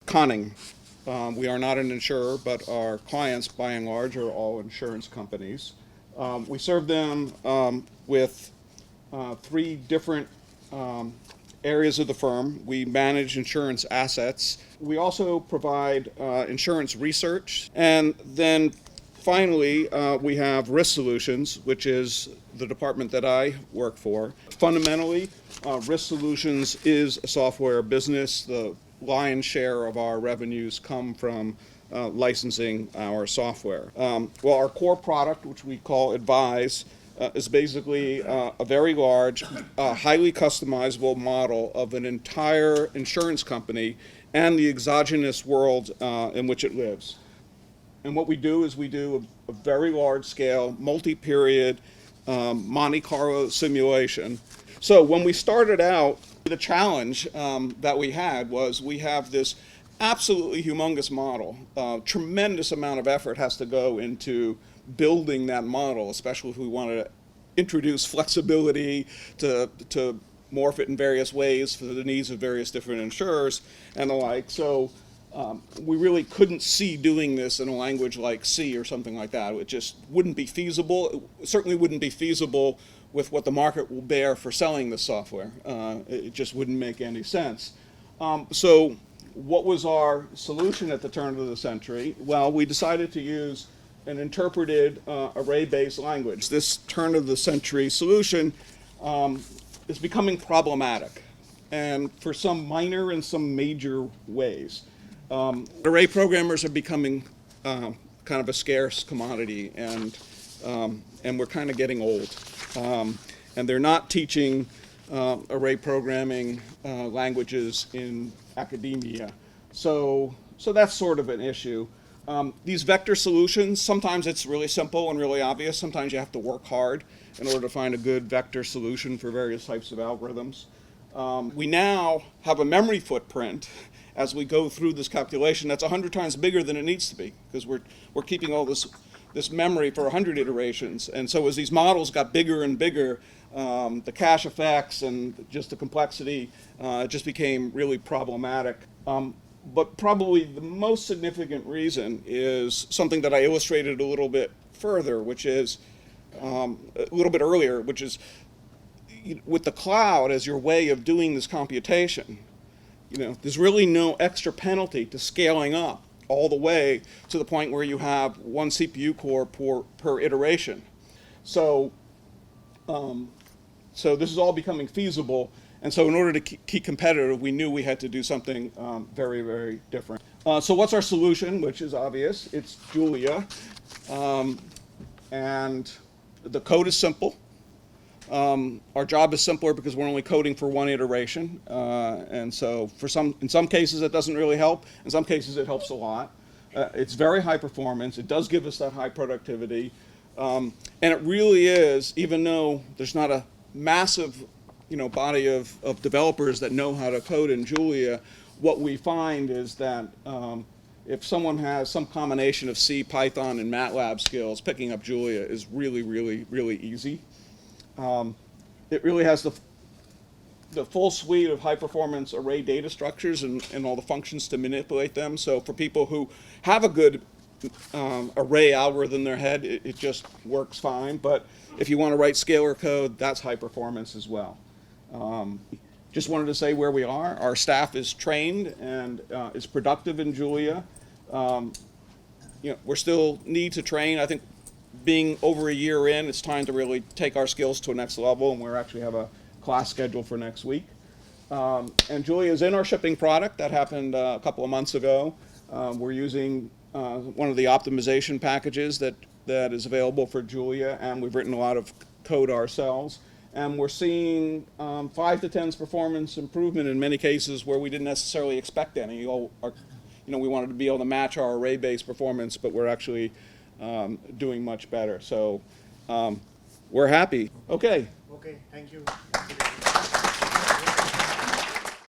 conning. We are not an insurer, but our clients, by and large, are all insurance companies. We serve them with three different areas of the firm. We manage insurance assets. We also provide insurance research. And then finally, we have risk solutions, which is the department that I work for. Fundamentally, risk solutions is a software business. The lion's share of our revenues come from licensing our software. Well, our core product, which we call Weiss, is basically a very large, highly customizable model of an entire insurance company and the exogenous world in which it lives. And what we do is we do a very large-scale, multi-period Monte Carlo simulation. So when we started out, the challenge that we had was we have this absolutely humongous model. Tremendous amount of effort has to go into building that model, especially if we want to introduce flexibility to morph it in various ways for the needs of various different insurers and the like. So we really couldn't see doing this in a language like C or something like that. It just wouldn't be feasible. It certainly wouldn't be feasible with what the market will bear for selling the software. It just wouldn't make any sense. So what was our solution at the turn of the century? Well, we decided to use an interpreted array-based language. This turn-of-the-century solution is becoming problematic, and for some minor and some major ways. Array programmers are becoming kind of a scarce commodity, and we're kind of getting old. And they're not teaching array programming languages in academia. So that's sort of an issue. These vector solutions, sometimes it's really simple and really obvious. Sometimes you have to work hard in order to find a good vector solution for various types of algorithms. We now have a memory footprint as we go through this calculation that's 100 times bigger than it needs to be, because we're keeping all this memory for 100 iterations. And so as these models got bigger and bigger, the cache effects and just the complexity just became really problematic. But probably the most significant reason is something that I illustrated a little bit further, which is a little bit earlier, which is with the cloud as your way of doing this computation, there's really no extra penalty to scaling up all the way to the point where you have one CPU core per iteration. So this is all becoming feasible. And so in order to keep competitive, we knew we had to do something very, very different. So what's our solution, which is obvious? It's Julia. And the code is simple. Our job is simpler because we're only coding for one iteration. And so in some cases, it doesn't really help. In some cases, it helps a lot. It's very high performance. It does give us that high productivity. And it really is, even though there's not a massive body of developers that know how to code in Julia, what we find is that if someone has some combination of C, Python, and MATLAB skills, picking up Julia is really, really, really easy. It really has the full suite of high-performance array data structures and all the functions to manipulate them. So for people who have a good array algorithm in their head, it just works fine. But if you want to write scalar code, that's high performance as well. Just wanted to say where we are. Our staff is trained and is productive in Julia. We're still need to train. I think being over a year in, it's time to really take our skills to a next level, and we actually have a class scheduled for next week. And Julia is in our shipping product. That happened a couple of months ago. We're using one of the optimization packages that is available for Julia, and we've written a lot of code ourselves. And we're seeing 5 to 10 performance improvement in many cases where we didn't necessarily expect any. We wanted to be able to match our array-based performance, but we're actually doing much better. So we're happy. Okay. Okay, thank you.